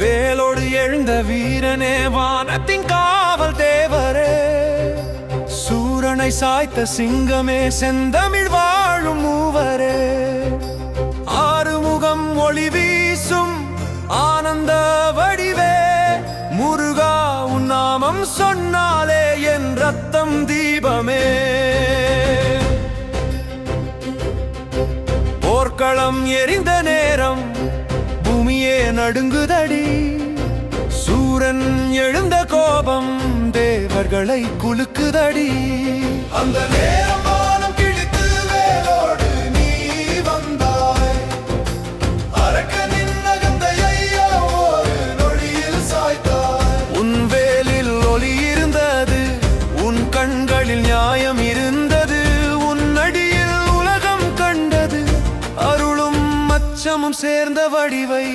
வேலோடு எழுந்த வீரனே, வானத்தின் காவல் தேவரே, சூரனை சாய்த்த சிங்கமே, செந்தமிழ் வாழும் மூவரே, ஆறுமுகம் ஒளி வீசும் ஆனந்த வடிவே, முருகா உன் நாமம் சொன்னாலே என் ரத்தம் தீபமே. போர்க்களம் எரிந்த நேரம் பூமியே நடுங்குதடி, சூரன் எழுந்த கோபம் தேவர்களை குலுக்குதடி. அந்த நேரம் வானம் கிழித்து வேலோடு நீ வந்தாய், அரக்கனின் அகந்தையை ஒரு நொடியில் சாய்த்தாய். உன் வேலில் ஒளி இருந்தது, உன் கண்களில் நியாயம் இருந்தது, உன் அடியில் உலகம் கண்டது அருளும் அச்சமும் சேர்ந்த வடிவை.